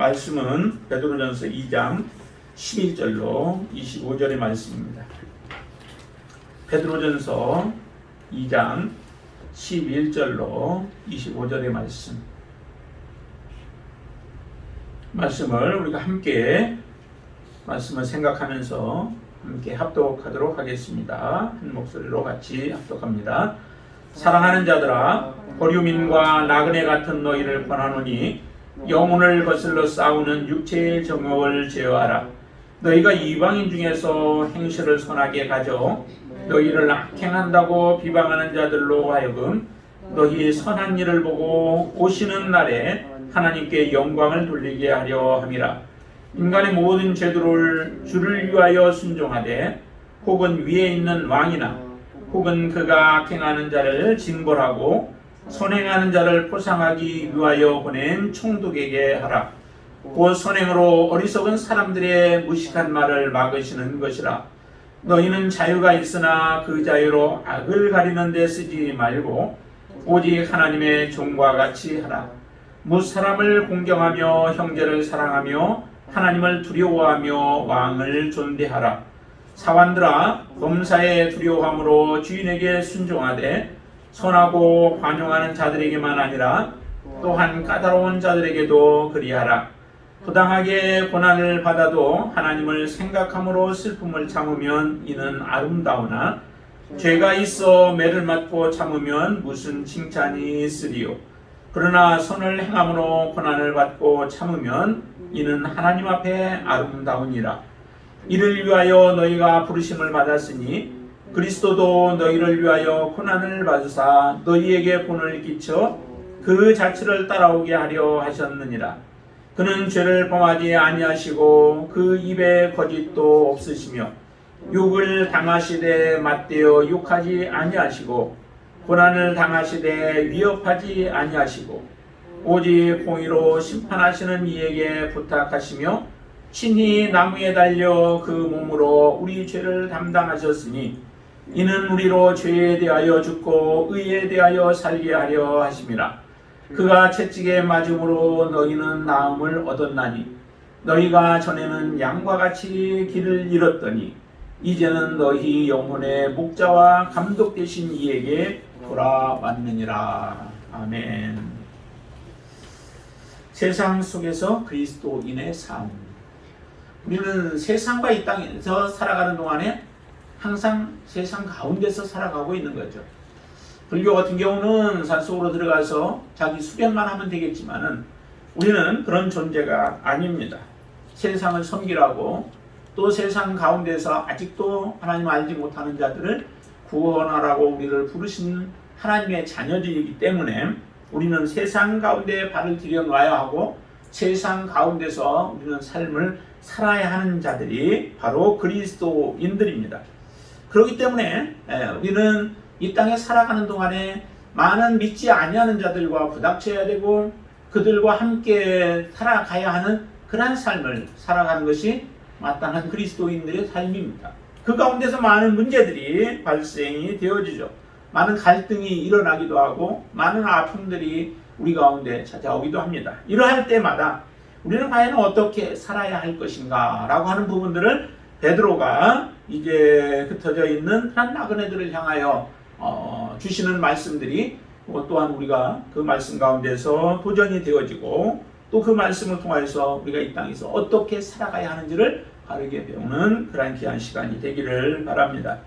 말씀은 베드로전서 2장 11절로 25절의 말씀입니다. 베드로전서 2장 11절로 25절의 말씀을 우리가 함께 말씀을 생각하면서 함께 합독하도록 하겠습니다. 한 목소리로 같이 합독합니다. 사랑하는 자들아, 보류민과 나그네 같은 너희를 권하노니 영혼을 거슬러 싸우는 육체의 정욕을 제어하라. 너희가 이방인 중에서 행실을 선하게 가져 너희를 악행한다고 비방하는 자들로 하여금 너희 선한 일을 보고 오시는 날에 하나님께 영광을 돌리게 하려 함이라. 인간의 모든 제도를 주를 위하여 순종하되 혹은 위에 있는 왕이나 혹은 그가 악행하는 자를 징벌하고 선행하는 자를 포상하기 위하여 보낸 총독에게 하라. 곧 선행으로 어리석은 사람들의 무식한 말을 막으시는 것이라. 너희는 자유가 있으나 그 자유로 악을 가리는 데 쓰지 말고 오직 하나님의 종과 같이 하라. 무사람을 공경하며 형제를 사랑하며 하나님을 두려워하며 왕을 존대하라. 사관들아, 범사에 두려워함으로 주인에게 순종하되 선하고 관용하는 자들에게만 아니라 또한 까다로운 자들에게도 그리하라. 부당하게 고난을 받아도 하나님을 생각함으로 슬픔을 참으면 이는 아름다우나 죄가 있어 매를 맞고 참으면 무슨 칭찬이 있으리요. 그러나 선을 행함으로 고난을 받고 참으면 이는 하나님 앞에 아름다우니라. 이를 위하여 너희가 부르심을 받았으니 그리스도도 너희를 위하여 고난을 받으사 너희에게 본을 끼쳐 그 자취를 따라오게 하려 하셨느니라. 그는 죄를 범하지 아니하시고 그 입에 거짓도 없으시며 욕을 당하시되 맞대어 욕하지 아니하시고 고난을 당하시되 위협하지 아니하시고 오직 공의로 심판하시는 이에게 부탁하시며 친히 나무에 달려 그 몸으로 우리 죄를 담당하셨으니 이는 우리로 죄에 대하여 죽고 의에 대하여 살게 하려 하심이라. 그가 채찍에 맞음으로 너희는 나음을 얻었나니 너희가 전에는 양과 같이 길을 잃었더니 이제는 너희 영혼의 목자와 감독 되신 이에게 돌아왔느니라. 아멘. 세상 속에서 그리스도인의 삶. 우리는 세상과 이 땅에서 살아가는 동안에 항상 세상 가운데서 살아가고 있는 거죠. 불교 같은 경우는 산속으로 들어가서 자기 수련만 하면 되겠지만은 우리는 그런 존재가 아닙니다. 세상을 섬기라고 또 세상 가운데서 아직도 하나님 알지 못하는 자들을 구원하라고 우리를 부르신 하나님의 자녀들이기 때문에 우리는 세상 가운데 발을 들여놔야 하고 세상 가운데서 우리는 삶을 살아야 하는 자들이 바로 그리스도인들입니다. 그렇기 때문에 우리는 이 땅에 살아가는 동안에 많은 믿지 아니하는 자들과 부닥쳐야 되고 그들과 함께 살아가야 하는 그러한 삶을 살아가는 것이 마땅한 그리스도인들의 삶입니다. 그 가운데서 많은 문제들이 발생이 되어지죠. 많은 갈등이 일어나기도 하고 많은 아픔들이 우리 가운데 찾아오기도 합니다. 이러할 때마다 우리는 과연 어떻게 살아야 할 것인가 라고 하는 부분들을 베드로가 이제 흩어져 있는 한 나그네들을 향하여 주시는 말씀들이 또한 우리가 그 말씀 가운데서 도전이 되어지고 또 그 말씀을 통해서 우리가 이 땅에서 어떻게 살아가야 하는지를 바르게 배우는 그런 귀한 시간이 되기를 바랍니다.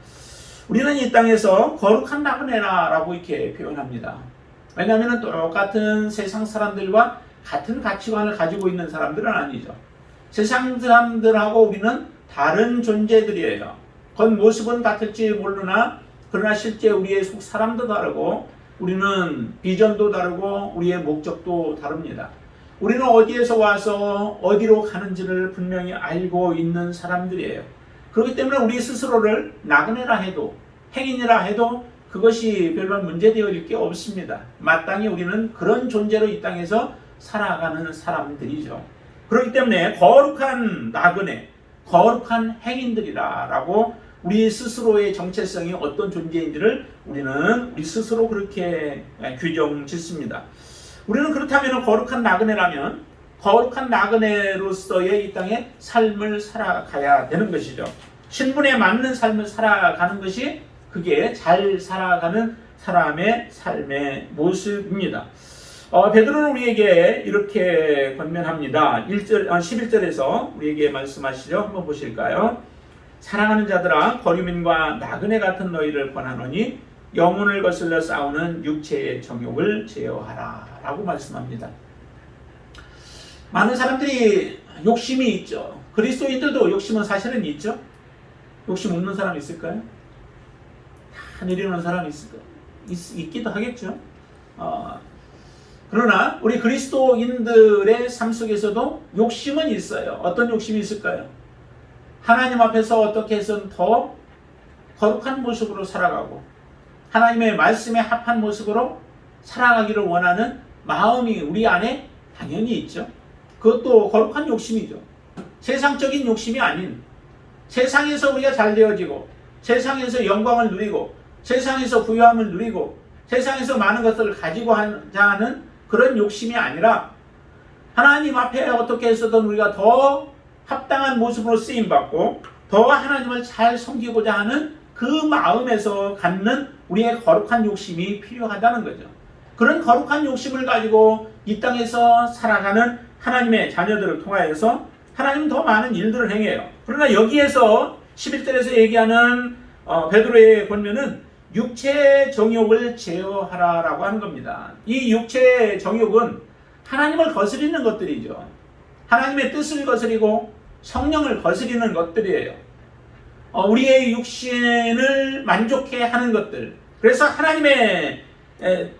우리는 이 땅에서 거룩한 나그네라고 이렇게 표현합니다. 왜냐하면 똑같은 세상 사람들과 같은 가치관을 가지고 있는 사람들은 아니죠. 세상 사람들하고 우리는 다른 존재들이에요. 겉모습은 같을지 모르나 그러나 실제 우리의 속 사람도 다르고 우리는 비전도 다르고 우리의 목적도 다릅니다. 우리는 어디에서 와서 어디로 가는지를 분명히 알고 있는 사람들이에요. 그렇기 때문에 우리 스스로를 나그네라 해도 행인이라 해도 그것이 별반 문제되어질 게 없습니다. 마땅히 우리는 그런 존재로 이 땅에서 살아가는 사람들이죠. 그렇기 때문에 거룩한 나그네, 거룩한 행인들이라고 우리 스스로의 정체성이 어떤 존재인지를 우리는 우리 스스로 그렇게 규정 짓습니다. 우리는 그렇다면 거룩한 나그네라면 거룩한 나그네로서의 이 땅의 삶을 살아가야 되는 것이죠. 신분에 맞는 삶을 살아가는 것이 그게 잘 살아가는 사람의 삶의 모습입니다. 베드로는 우리에게 이렇게 권면합니다. 11절에서 우리에게 말씀하시죠. 한번 보실까요? 사랑하는 자들아, 거류민과 나그네 같은 너희를 권하노니 영혼을 거슬러 싸우는 육체의 정욕을 제어하라 라고 말씀합니다. 많은 사람들이 욕심이 있죠. 그리스도인들도 욕심은 사실은 있죠. 욕심 없는 사람 있을까요? 다 내려놓는 사람이 있을까요? 있기도 하겠죠. 그러나 우리 그리스도인들의 삶 속에서도 욕심은 있어요. 어떤 욕심이 있을까요? 하나님 앞에서 어떻게 해서는 더 거룩한 모습으로 살아가고 하나님의 말씀에 합한 모습으로 살아가기를 원하는 마음이 우리 안에 당연히 있죠. 그것도 거룩한 욕심이죠. 세상적인 욕심이 아닌 세상에서 우리가 잘 되어지고 세상에서 영광을 누리고 세상에서 부유함을 누리고 세상에서 많은 것들을 가지고 하는 그런 욕심이 아니라 하나님 앞에 어떻게 해서든 우리가 더 합당한 모습으로 쓰임받고 더 하나님을 잘 섬기고자 하는 그 마음에서 갖는 우리의 거룩한 욕심이 필요하다는 거죠. 그런 거룩한 욕심을 가지고 이 땅에서 살아가는 하나님의 자녀들을 통하여서 하나님은 더 많은 일들을 행해요. 그러나 여기에서 11절에서 얘기하는 베드로의 권면은 육체의 정욕을 제어하라라고 하는 겁니다. 이 육체의 정욕은 하나님을 거스리는 것들이죠. 하나님의 뜻을 거스리고 성령을 거스리는 것들이에요. 우리의 육신을 만족해 하는 것들. 그래서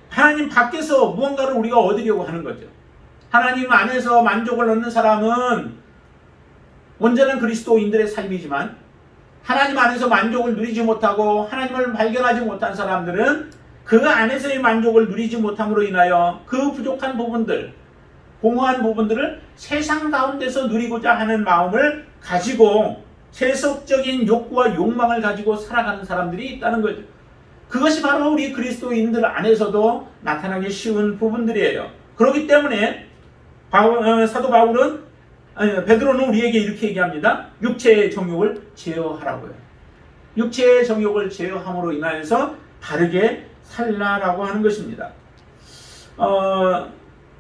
하나님 밖에서 무언가를 우리가 얻으려고 하는 거죠. 하나님 안에서 만족을 얻는 사람은 온전한 그리스도인들의 삶이지만 하나님 안에서 만족을 누리지 못하고 하나님을 발견하지 못한 사람들은 그 안에서의 만족을 누리지 못함으로 인하여 그 부족한 부분들, 공허한 부분들을 세상 가운데서 누리고자 하는 마음을 가지고 세속적인 욕구와 욕망을 가지고 살아가는 사람들이 있다는 거죠. 그것이 바로 우리 그리스도인들 안에서도 나타나기 쉬운 부분들이에요. 그렇기 때문에 사도 베드로는 우리에게 이렇게 얘기합니다. 육체의 정욕을 제어하라고요. 육체의 정욕을 제어함으로 인하여서 바르게 살라라고 하는 것입니다.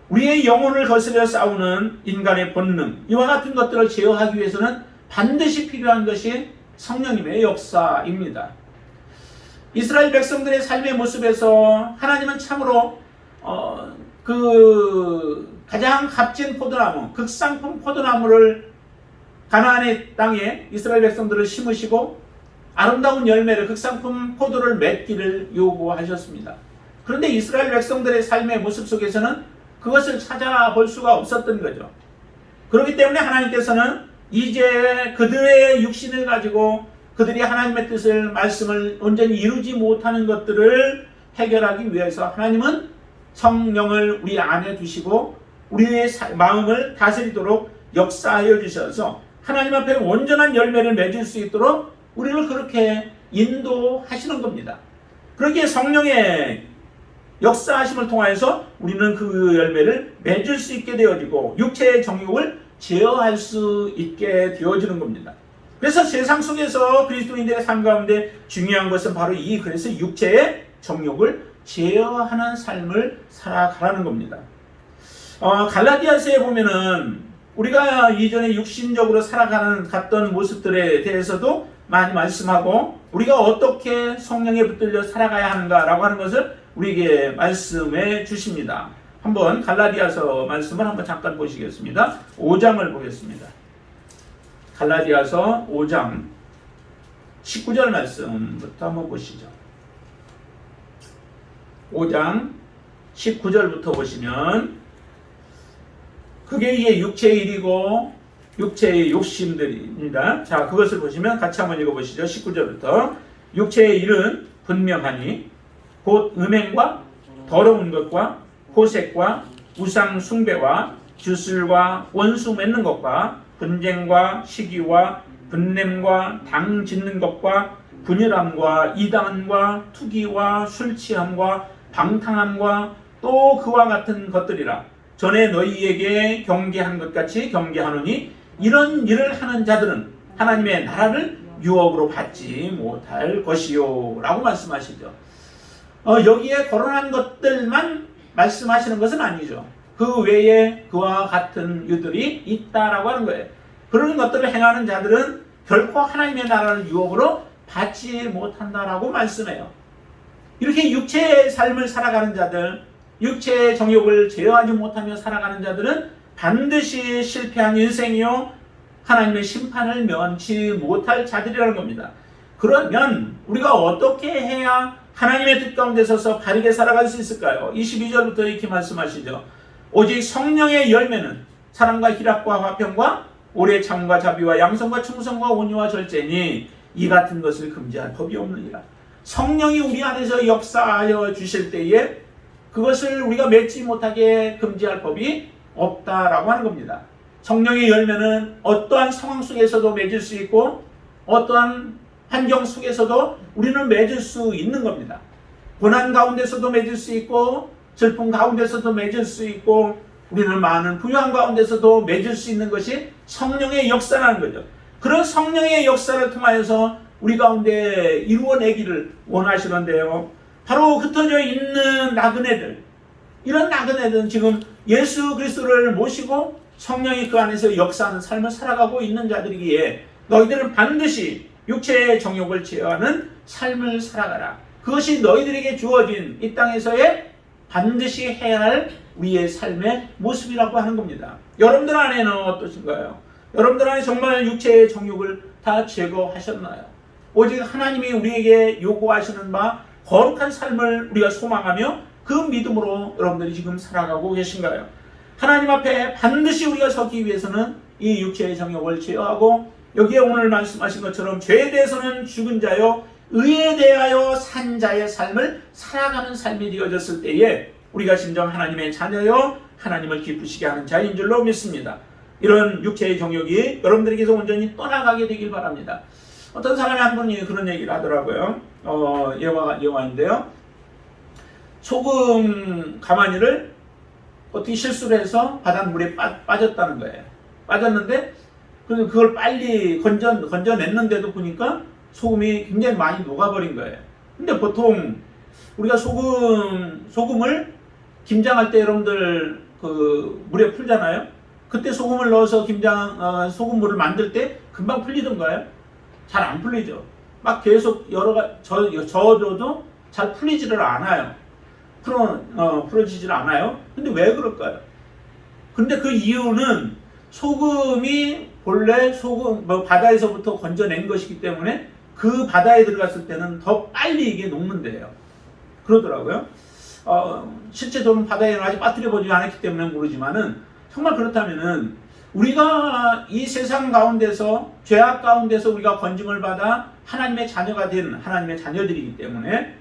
우리의 영혼을 거스려 싸우는 인간의 본능, 이와 같은 것들을 제어하기 위해서는 반드시 필요한 것이 성령님의 역사입니다. 이스라엘 백성들의 삶의 모습에서 하나님은 참으로 가장 값진 포도나무, 극상품 포도나무를 가나안의 땅에 이스라엘 백성들을 심으시고 아름다운 열매를, 극상품 포도를 맺기를 요구하셨습니다. 그런데 이스라엘 백성들의 삶의 모습 속에서는 그것을 찾아볼 수가 없었던 거죠. 그렇기 때문에 하나님께서는 이제 그들의 육신을 가지고 그들이 하나님의 뜻을, 말씀을 온전히 이루지 못하는 것들을 해결하기 위해서 하나님은 성령을 우리 안에 두시고 우리의 마음을 다스리도록 역사하여 주셔서 하나님 앞에 온전한 열매를 맺을 수 있도록 우리를 그렇게 인도하시는 겁니다. 그렇게 성령의 역사하심을 통하여서 우리는 그 열매를 맺을 수 있게 되어지고 육체의 정욕을 제어할 수 있게 되어지는 겁니다. 그래서 세상 속에서 그리스도인들의 삶 가운데 중요한 것은 바로 그래서 육체의 정욕을 제어하는 삶을 살아가라는 겁니다. 갈라디아서에 보면은 우리가 이전에 육신적으로 갔던 모습들에 대해서도 많이 말씀하고 우리가 어떻게 성령에 붙들려 살아가야 하는가라고 하는 것을 우리에게 말씀해 주십니다. 한번 갈라디아서 말씀을 한번 잠깐 보시겠습니다. 5장을 보겠습니다. 갈라디아서 5장 19절 말씀부터 한번 보시죠. 5장 19절부터 보시면 그게 이게 육체의 일이고 육체의 욕심들입니다. 자, 그것을 보시면 같이 한번 읽어보시죠. 19절부터 육체의 일은 분명하니 곧 음행과 더러운 것과 호색과 우상 숭배와 주술과 원수 맺는 것과 분쟁과 시기와 분냄과 당 짓는 것과 분열함과 이단과 투기와 술 취함과 방탕함과 또 그와 같은 것들이라. 전에 너희에게 경계한 것 같이 경계하노니 이런 일을 하는 자들은 하나님의 나라를 유업으로 받지 못할 것이요 라고 말씀하시죠. 여기에 거론한 것들만 말씀하시는 것은 아니죠. 그 외에 그와 같은 유들이 있다라고 하는 거예요. 그런 것들을 행하는 자들은 결코 하나님의 나라를 유업으로 받지 못한다라고 말씀해요. 이렇게 육체의 삶을 살아가는 자들, 육체의 정욕을 제어하지 못하며 살아가는 자들은 반드시 실패한 인생이요 하나님의 심판을 면치 못할 자들이라는 겁니다. 그러면 우리가 어떻게 해야 하나님의 뜻 가운데 서서 바르게 살아갈 수 있을까요? 22절부터 이렇게 말씀하시죠. 오직 성령의 열매는 사랑과 희락과 화평과 오래 참과 자비와 양성과 충성과 온유와 절제니 이 같은 것을 금지할 법이 없느니라. 성령이 우리 안에서 역사하여 주실 때에 그것을 우리가 맺지 못하게 금지할 법이 없다라고 하는 겁니다. 성령의 열매는 어떠한 상황 속에서도 맺을 수 있고 어떠한 환경 속에서도 우리는 맺을 수 있는 겁니다. 고난 가운데서도 맺을 수 있고 슬픔 가운데서도 맺을 수 있고 우리는 많은 부유함 가운데서도 맺을 수 있는 것이 성령의 역사라는 거죠. 그런 성령의 역사를 통하여서 우리 가운데 이루어내기를 원하시는데요. 바로 흩어져 있는 나그네들, 이런 나그네들은 지금 예수 그리스도를 모시고 성령이 그 안에서 역사하는 삶을 살아가고 있는 자들이기에 너희들은 반드시 육체의 정욕을 제어하는 삶을 살아가라. 그것이 너희들에게 주어진 이 땅에서의 반드시 해야 할 우리의 삶의 모습이라고 하는 겁니다. 여러분들 안에는 어떠신가요? 여러분들 안에 정말 육체의 정욕을 다 제거하셨나요? 오직 하나님이 우리에게 요구하시는 바 거룩한 삶을 우리가 소망하며 그 믿음으로 여러분들이 지금 살아가고 계신가요? 하나님 앞에 반드시 우리가 서기 위해서는 이 육체의 정욕을 제어하고 여기에 오늘 말씀하신 것처럼 죄에 대해서는 죽은 자요 의에 대하여 산 자의 삶을 살아가는 삶이 되어졌을 때에 우리가 진정 하나님의 자녀요 하나님을 기쁘시게 하는 자인 줄로 믿습니다. 이런 육체의 정욕이 여러분들에게서 온전히 떠나가게 되길 바랍니다. 어떤 사람이 한 분이 그런 얘기를 하더라고요. 예화인데요. 소금 가마니를 어떻게 실수를 해서 바닷물에 빠졌다는 거예요. 빠졌는데 그걸 빨리 건져냈는데도 보니까 소금이 굉장히 많이 녹아버린 거예요. 근데 보통 우리가 소금을 김장할 때 여러분들 그 물에 풀잖아요. 그때 소금을 넣어서 소금물을 만들 때 금방 풀리던가요? 잘 안 풀리죠. 막 계속 저어줘도 잘 풀리지를 않아요. 풀어지질 않아요. 근데 왜 그럴까요? 근데 그 이유는 소금이 본래 바다에서부터 건져낸 것이기 때문에 그 바다에 들어갔을 때는 더 빨리 이게 녹는데요. 그러더라고요. 실제 저는 바다에는 아직 빠뜨려보지 않았기 때문에 모르지만은 정말 그렇다면은 우리가 이 세상 가운데서 죄악 가운데서 우리가 건짐을 받아 하나님의 자녀가 된 하나님의 자녀들이기 때문에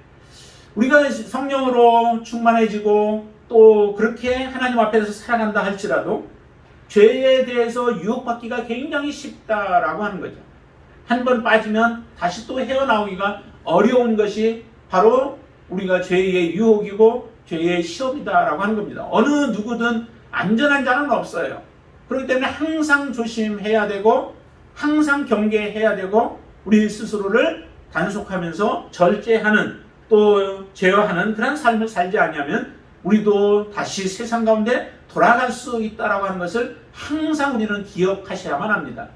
우리가 성령으로 충만해지고 또 그렇게 하나님 앞에서 살아간다 할지라도 죄에 대해서 유혹받기가 굉장히 쉽다라고 하는 거죠. 한 번 빠지면 다시 또 헤어나오기가 어려운 것이 바로 우리가 죄의 유혹이고 죄의 시험이다라고 하는 겁니다. 어느 누구든 안전한 자는 없어요. 그렇기 때문에 항상 조심해야 되고 항상 경계해야 되고 우리 스스로를 단속하면서 절제하는 또 제어하는 그런 삶을 살지 않으면 우리도 다시 세상 가운데 돌아갈 수 있다라고 하는 것을 항상 우리는 기억하셔야만 합니다.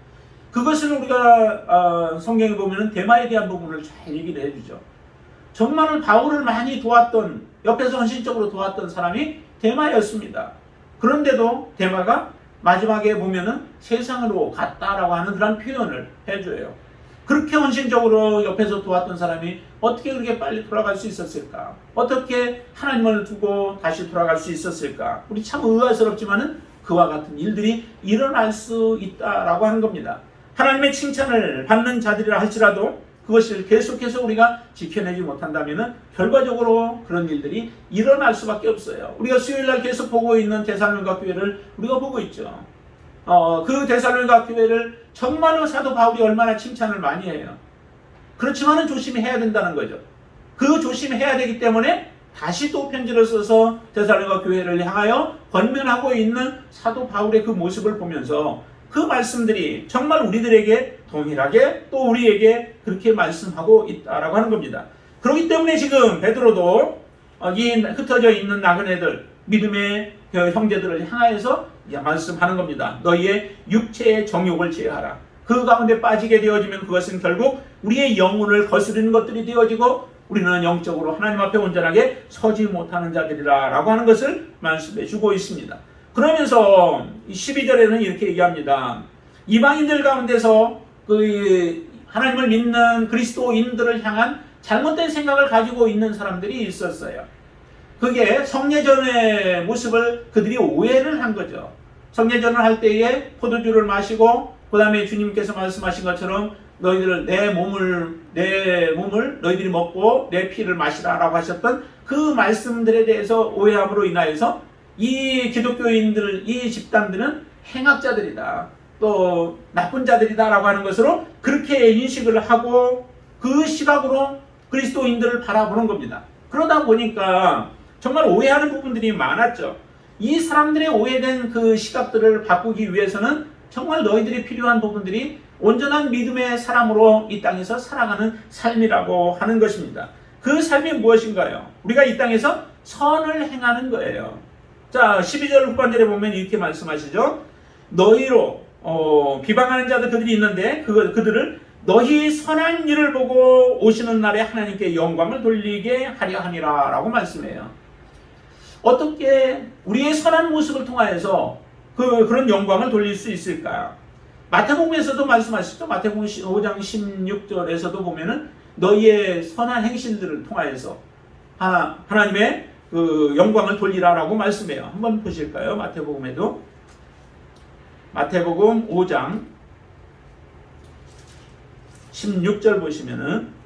그것을 우리가 성경에 보면 데마에 대한 부분을 잘 얘기를 해주죠. 정말 바울을 많이 도왔던, 옆에서 헌신적으로 도왔던 사람이 데마였습니다. 그런데도 데마가 마지막에 보면은 세상으로 갔다라고 하는 그런 표현을 해줘요. 그렇게 헌신적으로 옆에서 도왔던 사람이 어떻게 그렇게 빨리 돌아갈 수 있었을까? 어떻게 하나님을 두고 다시 돌아갈 수 있었을까? 우리 참 의아스럽지만은 그와 같은 일들이 일어날 수 있다라고 하는 겁니다. 하나님의 칭찬을 받는 자들이라 할지라도 그것을 계속해서 우리가 지켜내지 못한다면 결과적으로 그런 일들이 일어날 수밖에 없어요. 우리가 수요일날 계속 보고 있는 데살로니가 교회를 우리가 보고 있죠. 그 데살로니가 교회를 정말로 사도 바울이 얼마나 칭찬을 많이 해요. 그렇지만은 조심해야 된다는 거죠. 그 조심해야 되기 때문에 다시 또 편지를 써서 데살로니가 교회를 향하여 권면하고 있는 사도 바울의 그 모습을 보면서 그 말씀들이 정말 우리들에게 동일하게 또 우리에게 그렇게 말씀하고 있다라고 하는 겁니다. 그렇기 때문에 지금 베드로도 이 흩어져 있는 나그네들, 믿음의 형제들을 향하여서 말씀하는 겁니다. 너희의 육체의 정욕을 제하라. 그 가운데 빠지게 되어지면 그것은 결국 우리의 영혼을 거스르는 것들이 되어지고 우리는 영적으로 하나님 앞에 온전하게 서지 못하는 자들이라 라고 하는 것을 말씀해 주고 있습니다. 그러면서 12절에는 이렇게 얘기합니다. 이방인들 가운데서 그 하나님을 믿는 그리스도인들을 향한 잘못된 생각을 가지고 있는 사람들이 있었어요. 그게 성례전의 모습을 그들이 오해를 한 거죠. 성례전을 할 때에 포도주를 마시고 그 다음에 주님께서 말씀하신 것처럼 너희들 내 몸을 너희들이 먹고 내 피를 마시라라고 하셨던 그 말씀들에 대해서 오해함으로 인하여서 이 기독교인들, 이 집단들은 행악자들이다, 또 나쁜 자들이다라고 하는 것으로 그렇게 인식을 하고 그 시각으로 그리스도인들을 바라보는 겁니다. 그러다 보니까 정말 오해하는 부분들이 많았죠. 이 사람들의 오해된 그 시각들을 바꾸기 위해서는 정말 너희들이 필요한 부분들이 온전한 믿음의 사람으로 이 땅에서 살아가는 삶이라고 하는 것입니다. 그 삶이 무엇인가요? 우리가 이 땅에서 선을 행하는 거예요. 자, 12절 후반절에 보면 이렇게 말씀하시죠. 너희로 비방하는 자들 그들이 있는데 그들을 너희 선한 일을 보고 오시는 날에 하나님께 영광을 돌리게 하려 하니라 라고 말씀해요. 어떻게 우리의 선한 모습을 통하여서 그런 영광을 돌릴 수 있을까요? 마태복음에서도 말씀하시죠. 마태복음 5장 16절에서도 보면은 너희의 선한 행실들을 통하여서 하나님의 그 영광을 돌리라라고 말씀해요. 한번 보실까요? 마태복음에도 마태복음 5장 16절 보시면은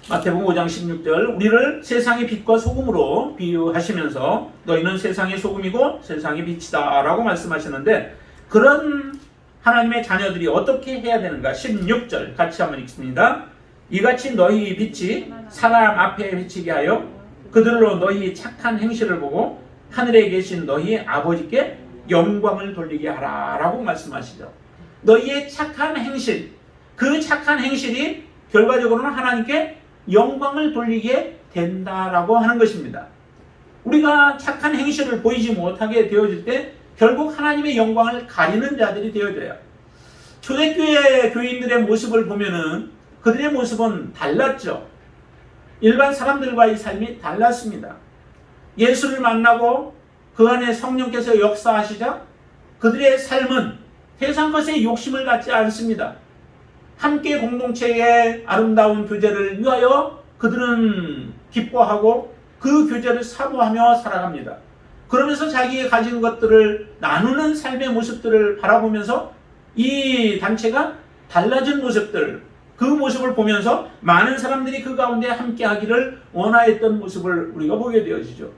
마태복음 5장 16절 우리를 세상의 빛과 소금으로 비유하시면서 너희는 세상의 소금이고 세상의 빛이다 라고 말씀하시는데 그런 하나님의 자녀들이 어떻게 해야 되는가? 16절 같이 한번 읽습니다. 이같이 너희 빛이 사람 앞에 비치게 하여 그들로 너희 착한 행실을 보고 하늘에 계신 너희 아버지께 영광을 돌리게 하라 라고 말씀하시죠. 너희의 착한 행실, 그 착한 행실이 결과적으로는 하나님께 영광을 돌리게 된다라고 하는 것입니다. 우리가 착한 행실을 보이지 못하게 되어질 때 결국 하나님의 영광을 가리는 자들이 되어져요. 초대교회 교인들의 모습을 보면은 그들의 모습은 달랐죠. 일반 사람들과의 삶이 달랐습니다. 예수를 만나고 그 안에 성령께서 역사하시자 그들의 삶은 세상 것에 욕심을 갖지 않습니다. 함께 공동체의 아름다운 교제를 위하여 그들은 기뻐하고 그 교제를 사모하며 살아갑니다. 그러면서 자기의 가진 것들을 나누는 삶의 모습들을 바라보면서 이 단체가 달라진 모습들, 그 모습을 보면서 많은 사람들이 그 가운데 함께 하기를 원하였던 모습을 우리가 보게 되어지죠.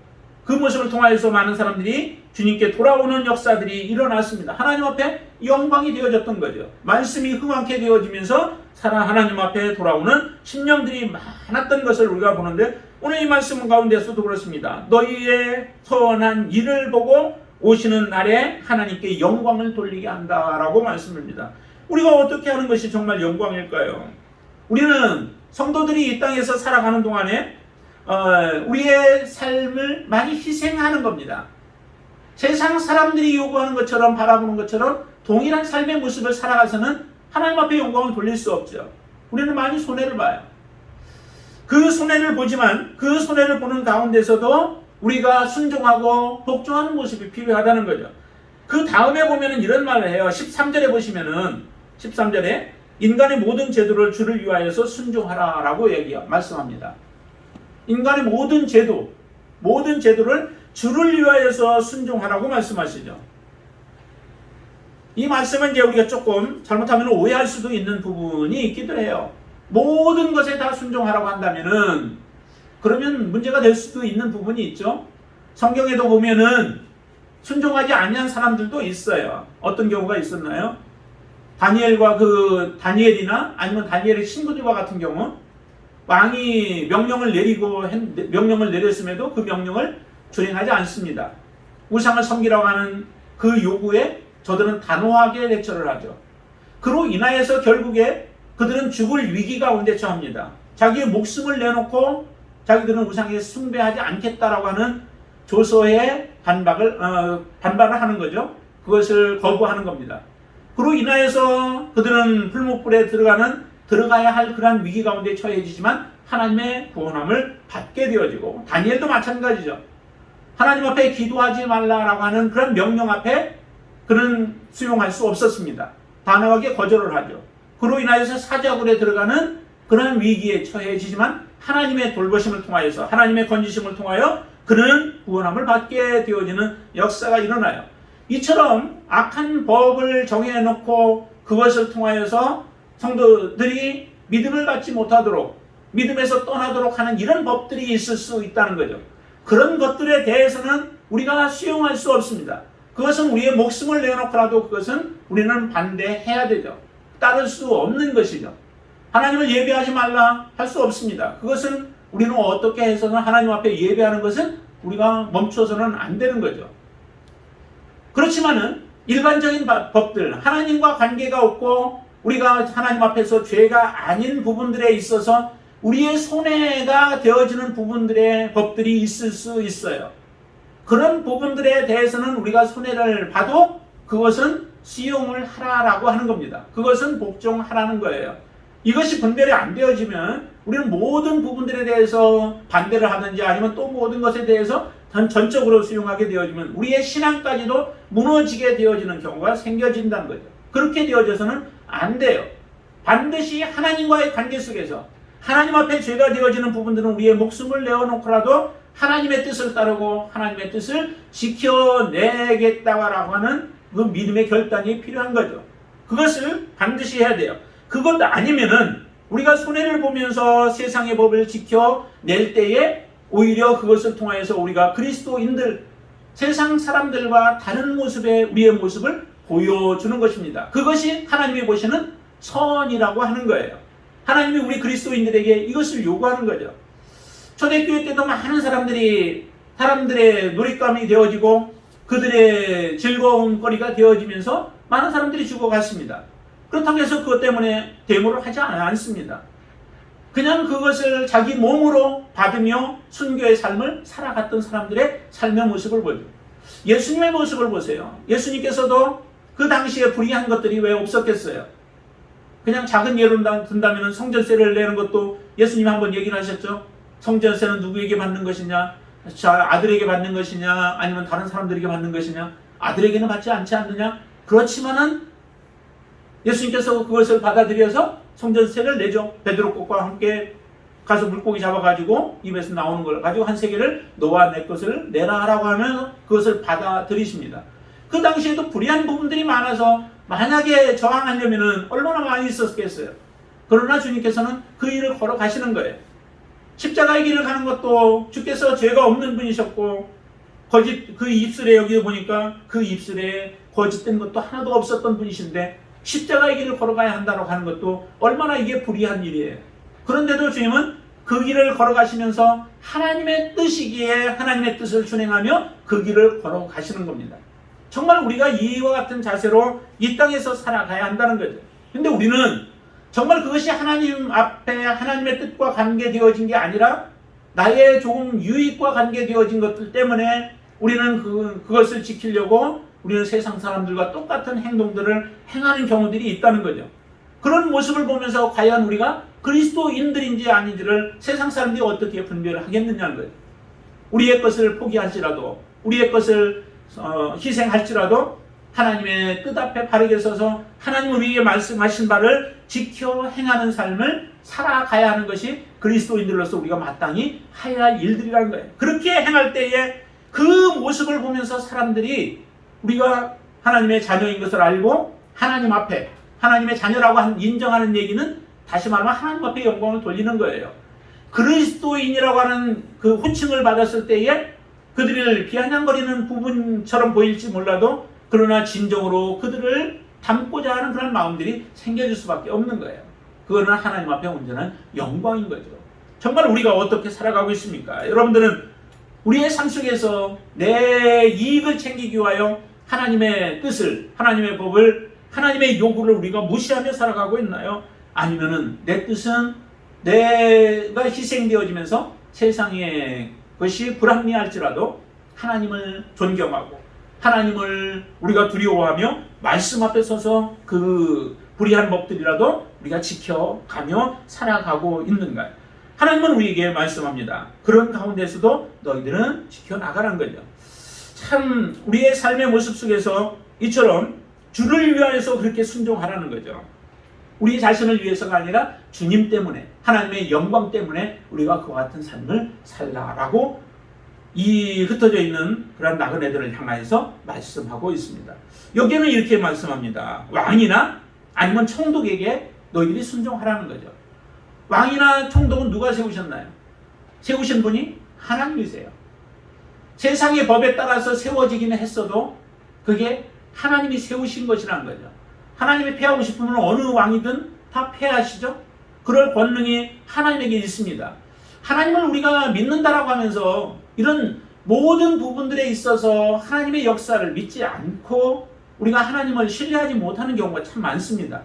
그 모습을 통하여서 많은 사람들이 주님께 돌아오는 역사들이 일어났습니다. 하나님 앞에 영광이 되어졌던 거죠. 말씀이 흥황케 되어지면서 하나님 앞에 돌아오는 심령들이 많았던 것을 우리가 보는데 오늘 이 말씀 가운데서도 그렇습니다. 너희의 선한 일을 보고 오시는 날에 하나님께 영광을 돌리게 한다라고 말씀합니다. 우리가 어떻게 하는 것이 정말 영광일까요? 우리는 성도들이 이 땅에서 살아가는 동안에 우리의 삶을 많이 희생하는 겁니다. 세상 사람들이 요구하는 것처럼 바라보는 것처럼 동일한 삶의 모습을 살아가서는 하나님 앞에 영광을 돌릴 수 없죠. 우리는 많이 손해를 봐요. 그 손해를 보지만 그 손해를 보는 가운데서도 우리가 순종하고 복종하는 모습이 필요하다는 거죠. 그 다음에 보면은 이런 말을 해요. 13절에 보시면은 13절에 인간의 모든 제도를 주를 위하여서 순종하라 라고 말씀합니다. 인간의 모든 제도를 주를 위하여서 순종하라고 말씀하시죠. 이 말씀은 이제 우리가 조금 잘못하면 오해할 수도 있는 부분이 있기도 해요. 모든 것에 다 순종하라고 한다면은 그러면 문제가 될 수도 있는 부분이 있죠. 성경에도 보면은 순종하지 아니한 사람들도 있어요. 어떤 경우가 있었나요? 다니엘이나 아니면 다니엘의 친구들과 같은 경우 왕이 명령을 내렸음에도 그 명령을 준행하지 않습니다. 우상을 섬기라고 하는 그 요구에 저들은 단호하게 대처를 하죠. 그로 인하여서 결국에 그들은 죽을 위기 가운데 처합니다. 자기의 목숨을 내놓고 자기들은 우상에 숭배하지 않겠다라고 하는 조서에 반발을 하는 거죠. 그것을 거부하는 겁니다. 그로 인하여서 그들은 풀무불에 들어가야 할 그러한 위기 가운데 처해지지만 하나님의 구원함을 받게 되어지고, 다니엘도 마찬가지죠. 하나님 앞에 기도하지 말라라고 하는 그런 명령 앞에 그는 수용할 수 없었습니다. 단호하게 거절을 하죠. 그로 인하여서 사자굴에 들어가는 그런 위기에 처해지지만 하나님의 돌보심을 통하여서, 하나님의 건지심을 통하여 그는 구원함을 받게 되어지는 역사가 일어나요. 이처럼 악한 법을 정해놓고 그것을 통하여서 성도들이 믿음을 갖지 못하도록, 믿음에서 떠나도록 하는 이런 법들이 있을 수 있다는 거죠. 그런 것들에 대해서는 우리가 수용할 수 없습니다. 그것은 우리의 목숨을 내놓고라도 그것은 우리는 반대해야 되죠. 따를 수 없는 것이죠. 하나님을 예배하지 말라 할 수 없습니다. 그것은 우리는 어떻게 해서는 하나님 앞에 예배하는 것은 우리가 멈춰서는 안 되는 거죠. 그렇지만은 일반적인 법들, 하나님과 관계가 없고 우리가 하나님 앞에서 죄가 아닌 부분들에 있어서 우리의 손해가 되어지는 부분들의 법들이 있을 수 있어요. 그런 부분들에 대해서는 우리가 손해를 봐도 그것은 수용을 하라라고 하는 겁니다. 그것은 복종하라는 거예요. 이것이 분별이 안 되어지면 우리는 모든 부분들에 대해서 반대를 하든지 아니면 또 모든 것에 대해서 전적으로 수용하게 되어지면 우리의 신앙까지도 무너지게 되어지는 경우가 생겨진다는 거죠. 그렇게 되어져서는 안 돼요. 반드시 하나님과의 관계 속에서 하나님 앞에 죄가 되어지는 부분들은 우리의 목숨을 내어놓고라도 하나님의 뜻을 따르고 하나님의 뜻을 지켜내겠다고 하는 그 믿음의 결단이 필요한 거죠. 그것을 반드시 해야 돼요. 그것 아니면은 우리가 손해를 보면서 세상의 법을 지켜낼 때에 오히려 그것을 통하여서 우리가 그리스도인들, 세상 사람들과 다른 모습의 우리의 모습을 보여주는 것입니다. 그것이 하나님이 보시는 선이라고 하는 거예요. 하나님이 우리 그리스도인들에게 이것을 요구하는 거죠. 초대교회 때도 많은 사람들의 놀잇감이 되어지고 그들의 즐거운 거리가 되어지면서 많은 사람들이 죽어갔습니다. 그렇다고 해서 그것 때문에 데모를 하지 않습니다. 그냥 그것을 자기 몸으로 받으며 순교의 삶을 살아갔던 사람들의 삶의 모습을 보죠. 예수님의 모습을 보세요. 예수님께서도 그 당시에 불의한 것들이 왜 없었겠어요? 그냥 작은 예로 든다면 성전세를 내는 것도 예수님이 한번 얘기를 하셨죠. 성전세는 누구에게 받는 것이냐? 아들에게 받는 것이냐? 아니면 다른 사람들에게 받는 것이냐? 아들에게는 받지 않지 않느냐? 그렇지만은 예수님께서 그것을 받아들여서 성전세를 내죠. 베드로꽃과 함께 가서 물고기 잡아가지고 입에서 나오는 걸 가지고 한 세겔을 너와 내 것을 내라 하라고 하면 그것을 받아들이십니다. 그 당시에도 불의한 부분들이 많아서 만약에 저항하려면 얼마나 많이 있었겠어요. 그러나 주님께서는 그 일을 걸어가시는 거예요. 십자가의 길을 가는 것도 주께서 죄가 없는 분이셨고 거짓 그 입술에 여기 보니까 그 입술에 거짓된 것도 하나도 없었던 분이신데 십자가의 길을 걸어가야 한다고 하는 것도 얼마나 이게 불의한 일이에요. 그런데도 주님은 그 길을 걸어가시면서 하나님의 뜻이기에 하나님의 뜻을 준행하며 그 길을 걸어가시는 겁니다. 정말 우리가 이와 같은 자세로 이 땅에서 살아가야 한다는 거죠. 근데 우리는 정말 그것이 하나님 앞에 하나님의 뜻과 관계되어진 게 아니라 나의 조금 유익과 관계되어진 것들 때문에 우리는 그것을 지키려고 우리는 세상 사람들과 똑같은 행동들을 행하는 경우들이 있다는 거죠. 그런 모습을 보면서 과연 우리가 그리스도인들인지 아닌지를 세상 사람들이 어떻게 분별을 하겠느냐는 거예요. 우리의 것을 포기할지라도 우리의 것을 희생할지라도 하나님의 뜻 앞에 바르게 서서 하나님 우리에게 말씀하신 바를 지켜 행하는 삶을 살아가야 하는 것이 그리스도인들로서 우리가 마땅히 해야 할 일들이라는 거예요. 그렇게 행할 때에 그 모습을 보면서 사람들이 우리가 하나님의 자녀인 것을 알고 하나님 앞에 하나님의 자녀라고 인정하는 얘기는 다시 말하면 하나님 앞에 영광을 돌리는 거예요. 그리스도인이라고 하는 그 호칭을 받았을 때에 그들을 비아냥거리는 부분처럼 보일지 몰라도 그러나 진정으로 그들을 닮고자 하는 그런 마음들이 생겨질 수밖에 없는 거예요. 그거는 하나님 앞에 온전한 영광인 거죠. 정말 우리가 어떻게 살아가고 있습니까? 여러분들은 우리의 삶 속에서 내 이익을 챙기기 위하여 하나님의 뜻을, 하나님의 법을, 하나님의 요구를 우리가 무시하며 살아가고 있나요? 아니면은 내 뜻은 내가 희생되어지면서 세상의 것이 불합리할지라도 하나님을 존경하고 하나님을 우리가 두려워하며 말씀 앞에 서서 그 불의한 법들이라도 우리가 지켜가며 살아가고 있는가요? 하나님은 우리에게 말씀합니다. 그런 가운데서도 너희들은 지켜나가라는 거죠. 참 우리의 삶의 모습 속에서 이처럼 주를 위하여서 그렇게 순종하라는 거죠. 우리 자신을 위해서가 아니라 주님 때문에, 하나님의 영광 때문에 우리가 그와 같은 삶을 살라라고 이 흩어져 있는 그런 나그네들을 향하여서 말씀하고 있습니다. 여기는 이렇게 말씀합니다. 왕이나 아니면 총독에게 너희들이 순종하라는 거죠. 왕이나 총독은 누가 세우셨나요? 세우신 분이 하나님이세요. 세상의 법에 따라서 세워지기는 했어도 그게 하나님이 세우신 것이라는 거죠. 하나님이 패하고 싶으면 어느 왕이든 다 패하시죠. 그럴 권능이 하나님에게 있습니다. 하나님을 우리가 믿는다라고 하면서 이런 모든 부분들에 있어서 하나님의 역사를 믿지 않고 우리가 하나님을 신뢰하지 못하는 경우가 참 많습니다.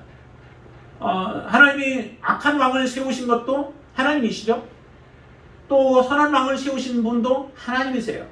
하나님이 악한 왕을 세우신 것도 하나님이시죠. 또 선한 왕을 세우신 분도 하나님이세요.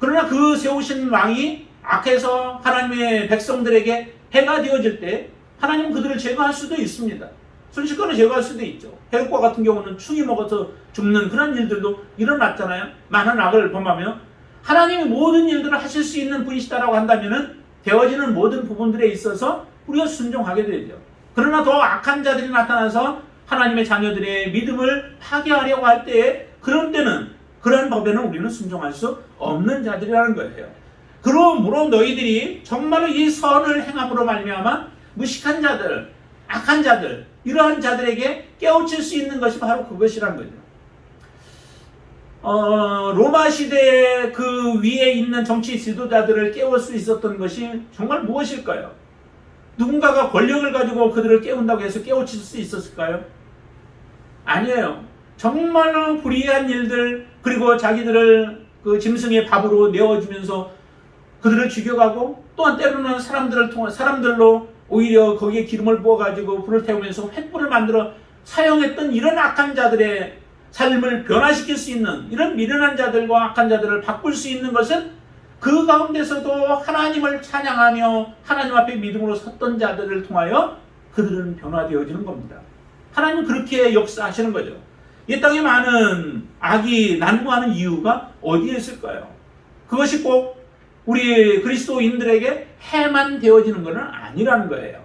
그러나 그 세우신 왕이 악해서 하나님의 백성들에게 해가 되어질 때 하나님은 그들을 제거할 수도 있습니다. 순식간에 제거할 수도 있죠. 해독과 같은 경우는 충이 먹어서 죽는 그런 일들도 일어났잖아요. 많은 악을 범하며 하나님이 모든 일들을 하실 수 있는 분이시다라고 한다면 되어지는 모든 부분들에 있어서 우리가 순종하게 되죠. 그러나 더 악한 자들이 나타나서 하나님의 자녀들의 믿음을 파괴하려고 할 때에 그런 때는 그러한 법에는 우리는 순종할 수 없는 자들이라는 거예요. 그러므로 너희들이 정말로 이 선을 행함으로 말미암아 무식한 자들, 악한 자들, 이러한 자들에게 깨우칠 수 있는 것이 바로 그것이란 거죠. 로마 시대에 그 위에 있는 정치 지도자들을 깨울 수 있었던 것이 정말 무엇일까요? 누군가가 권력을 가지고 그들을 깨운다고 해서 깨우칠 수 있었을까요? 아니에요. 정말로 불의한 일들, 그리고 자기들을 그 짐승의 밥으로 내어주면서 그들을 죽여가고 또한 때로는 사람들로 오히려 거기에 기름을 부어가지고 불을 태우면서 횃불을 만들어 사용했던 이런 악한 자들의 삶을 변화시킬 수 있는 이런 미련한 자들과 악한 자들을 바꿀 수 있는 것은 그 가운데서도 하나님을 찬양하며 하나님 앞에 믿음으로 섰던 자들을 통하여 그들은 변화되어지는 겁니다. 하나님은 그렇게 역사하시는 거죠. 이 땅에 많은 악이 난무하는 이유가 어디에 있을까요? 그것이 꼭 우리 그리스도인들에게 해만 되어지는 것은 아니라는 거예요.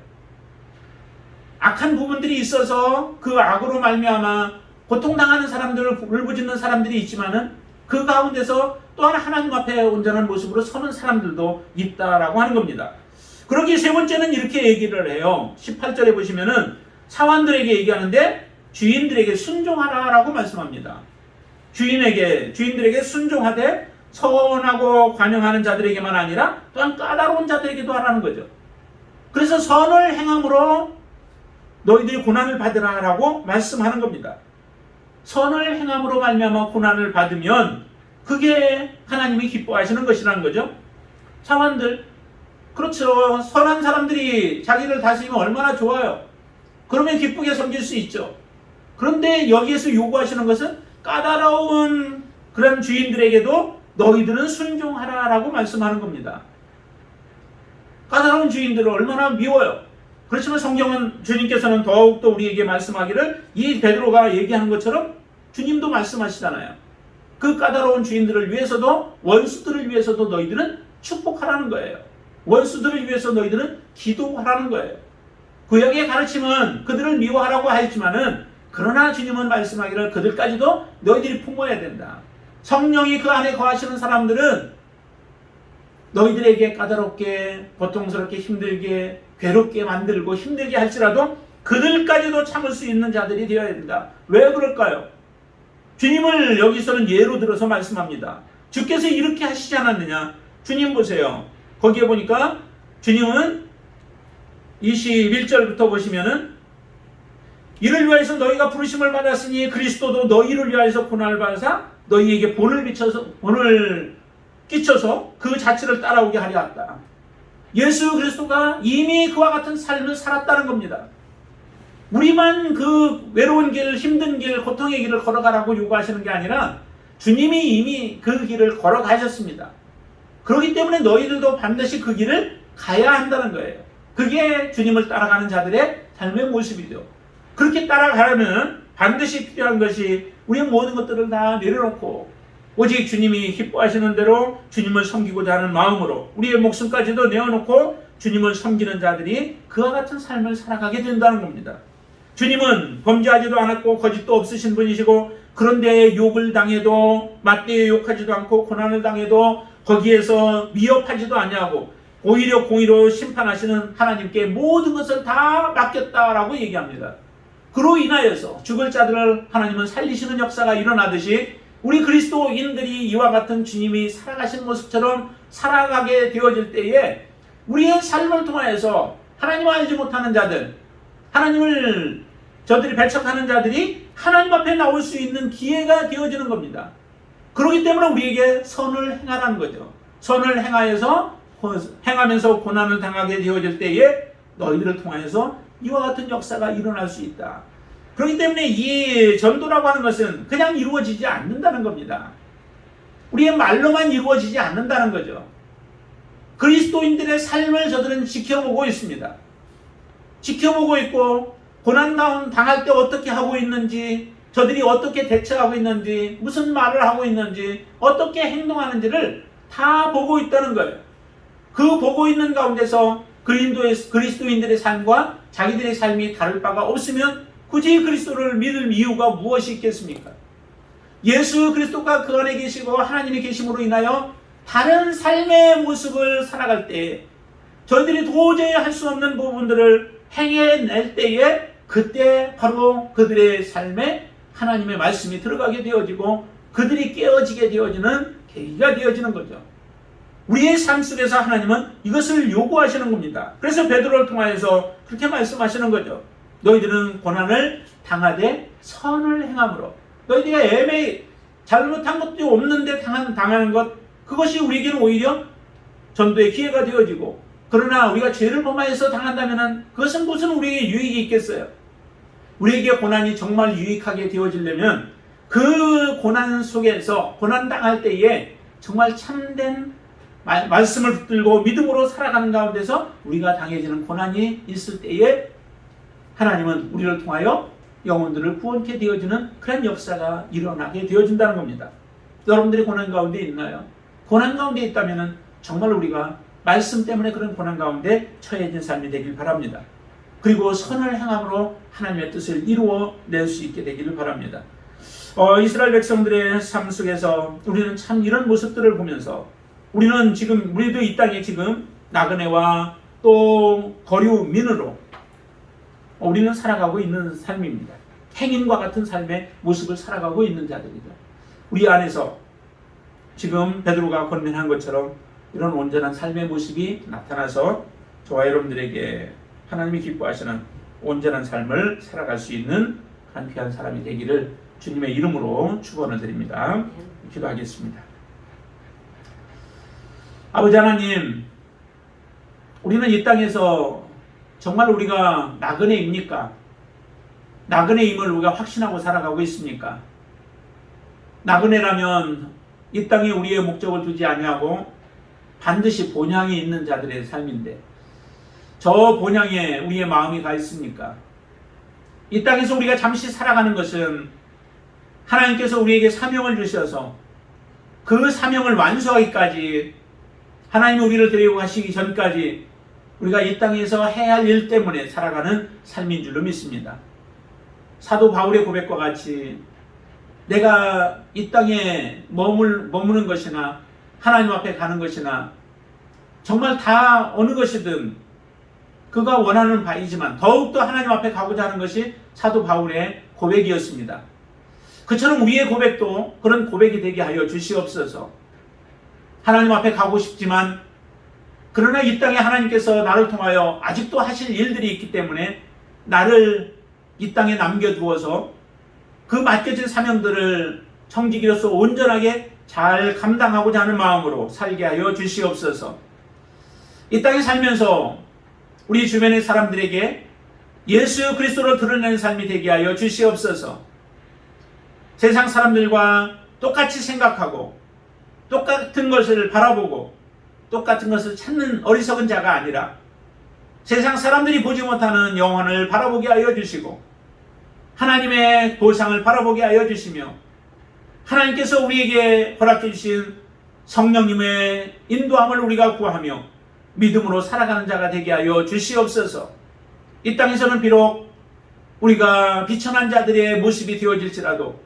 악한 부분들이 있어서 그 악으로 말미암아 고통당하는 사람들을 울부짖는 사람들이 있지만은 그 가운데서 또한 하나님 앞에 온전한 모습으로 서는 사람들도 있다라고 하는 겁니다. 그러기에 세 번째는 이렇게 얘기를 해요. 18절에 보시면은 사환들에게 얘기하는데 주인들에게 순종하라라고 말씀합니다. 주인들에게 순종하되 선하고 관용하는 자들에게만 아니라 또한 까다로운 자들에게도 하라는 거죠. 그래서 선을 행함으로 너희들이 고난을 받으라라고 말씀하는 겁니다. 선을 행함으로 말미암아 고난을 받으면 그게 하나님이 기뻐하시는 것이라는 거죠. 사환들, 그렇죠. 선한 사람들이 자기를 다스리면 얼마나 좋아요. 그러면 기쁘게 섬길 수 있죠. 그런데 여기에서 요구하시는 것은 까다로운 그런 주인들에게도 너희들은 순종하라라고 말씀하는 겁니다. 까다로운 주인들을 얼마나 미워요. 그렇지만 성경은 주님께서는 더욱더 우리에게 말씀하기를 이 베드로가 얘기하는 것처럼 주님도 말씀하시잖아요. 그 까다로운 주인들을 위해서도 원수들을 위해서도 너희들은 축복하라는 거예요. 원수들을 위해서 너희들은 기도하라는 거예요. 구약의 가르침은 그들을 미워하라고 하였지만은 그러나 주님은 말씀하기를 그들까지도 너희들이 품어야 된다. 성령이 그 안에 거하시는 사람들은 너희들에게 까다롭게 고통스럽게 힘들게 괴롭게 만들고 힘들게 할지라도 그들까지도 참을 수 있는 자들이 되어야 된다. 왜 그럴까요? 주님을 여기서는 예로 들어서 말씀합니다. 주께서 이렇게 하시지 않았느냐? 주님 보세요. 거기에 보니까 주님은 21절부터 보시면은 이를 위하여서 너희가 부르심을 받았으니 그리스도도 너희를 위하여서 고난을 받아사 너희에게 본을 끼쳐서 그 자체를 따라오게 하려 했다. 예수 그리스도가 이미 그와 같은 삶을 살았다는 겁니다. 우리만 그 외로운 길, 힘든 길, 고통의 길을 걸어가라고 요구하시는 게 아니라 주님이 이미 그 길을 걸어가셨습니다. 그렇기 때문에 너희들도 반드시 그 길을 가야 한다는 거예요. 그게 주님을 따라가는 자들의 삶의 모습이죠. 그렇게 따라가려면 반드시 필요한 것이 우리의 모든 것들을 다 내려놓고 오직 주님이 기뻐하시는 대로 주님을 섬기고자 하는 마음으로 우리의 목숨까지도 내어놓고 주님을 섬기는 자들이 그와 같은 삶을 살아가게 된다는 겁니다. 주님은 범죄하지도 않았고 거짓도 없으신 분이시고 그런데 욕을 당해도 맞대어 욕하지도 않고 고난을 당해도 거기에서 미흡하지도 아니하고 오히려 공의로 심판하시는 하나님께 모든 것을 다 맡겼다라고 얘기합니다. 그로 인하여서 죽을 자들을 하나님은 살리시는 역사가 일어나듯이 우리 그리스도인들이 이와 같은 주님이 살아가신 모습처럼 살아가게 되어질 때에 우리의 삶을 통하여서 하나님을 알지 못하는 자들, 하나님을 저들이 배척하는 자들이 하나님 앞에 나올 수 있는 기회가 되어지는 겁니다. 그렇기 때문에 우리에게 선을 행하라는 거죠. 선을 행하면서 고난을 당하게 되어질 때에 너희들을 통하여서 이와 같은 역사가 일어날 수 있다. 그렇기 때문에 이 전도라고 하는 것은 그냥 이루어지지 않는다는 겁니다. 우리의 말로만 이루어지지 않는다는 거죠. 그리스도인들의 삶을 저들은 지켜보고 있습니다. 지켜보고 있고 고난 당할 때 어떻게 하고 있는지, 저들이 어떻게 대처하고 있는지, 무슨 말을 하고 있는지, 어떻게 행동하는지를 다 보고 있다는 거예요. 그 보고 있는 가운데서 그리스도인들의 삶과 자기들의 삶이 다를 바가 없으면 굳이 그리스도를 믿을 이유가 무엇이 있겠습니까? 예수 그리스도가 그 안에 계시고 하나님이 계심으로 인하여 다른 삶의 모습을 살아갈 때 저희들이 도저히 할 수 없는 부분들을 행해낼 때에 그때 바로 그들의 삶에 하나님의 말씀이 들어가게 되어지고 그들이 깨어지게 되어지는 계기가 되어지는 거죠. 우리의 삶 속에서 하나님은 이것을 요구하시는 겁니다. 그래서 베드로를 통하여서 그렇게 말씀하시는 거죠. 너희들은 고난을 당하되 선을 행함으로, 너희들이 애매히 잘못한 것도 없는데 당하는 것, 그것이 우리에게는 오히려 전도의 기회가 되어지고, 그러나 우리가 죄를 범하여서 당한다면 그것은 무슨 우리에게 유익이 있겠어요? 우리에게 고난이 정말 유익하게 되어지려면 그 고난 속에서 고난 당할 때에 정말 참된 말씀을 붙들고 믿음으로 살아가는 가운데서 우리가 당해지는 고난이 있을 때에 하나님은 우리를 통하여 영혼들을 구원케 되어지는 그런 역사가 일어나게 되어진다는 겁니다. 여러분들이 고난 가운데 있나요? 고난 가운데 있다면 정말 우리가 말씀 때문에 그런 고난 가운데 처해진 삶이 되길 바랍니다. 그리고 선을 행함으로 하나님의 뜻을 이루어낼 수 있게 되기를 바랍니다. 이스라엘 백성들의 삶 속에서 우리는 참 이런 모습들을 보면서 우리도 이 땅에 지금 나그네와 또 거류민으로 우리는 살아가고 있는 삶입니다. 행인과 같은 삶의 모습을 살아가고 있는 자들이죠. 우리 안에서 지금 베드로가 권면한 것처럼 이런 온전한 삶의 모습이 나타나서 저와 여러분들에게 하나님이 기뻐하시는 온전한 삶을 살아갈 수 있는 그런 귀한 사람이 되기를 주님의 이름으로 축원을 드립니다. 기도하겠습니다. 아버지 하나님, 우리는 이 땅에서 정말 우리가 나그네입니까? 나그네임을 우리가 확신하고 살아가고 있습니까? 나그네라면 이 땅에 우리의 목적을 두지 아니하고 반드시 본향이 있는 자들의 삶인데 저 본향에 우리의 마음이 가 있습니까? 이 땅에서 우리가 잠시 살아가는 것은 하나님께서 우리에게 사명을 주셔서 그 사명을 완수하기까지 하나님이 우리를 데리고 가시기 전까지 우리가 이 땅에서 해야 할 일 때문에 살아가는 삶인 줄로 믿습니다. 사도 바울의 고백과 같이 내가 이 땅에 머무는 것이나 하나님 앞에 가는 것이나 정말 다 어느 것이든 그가 원하는 바이지만 더욱더 하나님 앞에 가고자 하는 것이 사도 바울의 고백이었습니다. 그처럼 우리의 고백도 그런 고백이 되게 하여 주시옵소서. 하나님 앞에 가고 싶지만 그러나 이 땅에 하나님께서 나를 통하여 아직도 하실 일들이 있기 때문에 나를 이 땅에 남겨두어서 그 맡겨진 사명들을 청지기로서 온전하게 잘 감당하고자 하는 마음으로 살게 하여 주시옵소서. 이 땅에 살면서 우리 주변의 사람들에게 예수 그리스도를 드러내는 삶이 되게 하여 주시옵소서. 세상 사람들과 똑같이 생각하고 똑같은 것을 바라보고 똑같은 것을 찾는 어리석은 자가 아니라 세상 사람들이 보지 못하는 영혼을 바라보게 하여 주시고 하나님의 보상을 바라보게 하여 주시며 하나님께서 우리에게 허락해 주신 성령님의 인도함을 우리가 구하며 믿음으로 살아가는 자가 되게 하여 주시옵소서. 이 땅에서는 비록 우리가 비천한 자들의 모습이 되어질지라도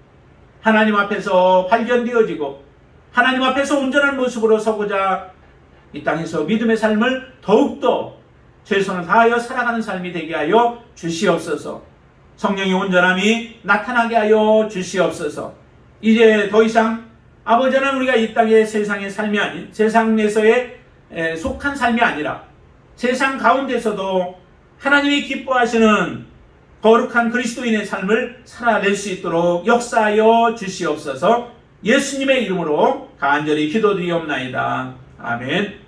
하나님 앞에서 발견되어지고 하나님 앞에서 온전한 모습으로 서고자 이 땅에서 믿음의 삶을 더욱더 최선을 다하여 살아가는 삶이 되게 하여 주시옵소서. 성령의 온전함이 나타나게 하여 주시옵소서. 이제 더 이상 아버지 하나님 우리가 이 땅의 세상의 삶이 아닌 세상에서의 속한 삶이 아니라 세상 가운데서도 하나님이 기뻐하시는 거룩한 그리스도인의 삶을 살아낼 수 있도록 역사하여 주시옵소서. 예수님의 이름으로 간절히 기도드리옵나이다. 아멘.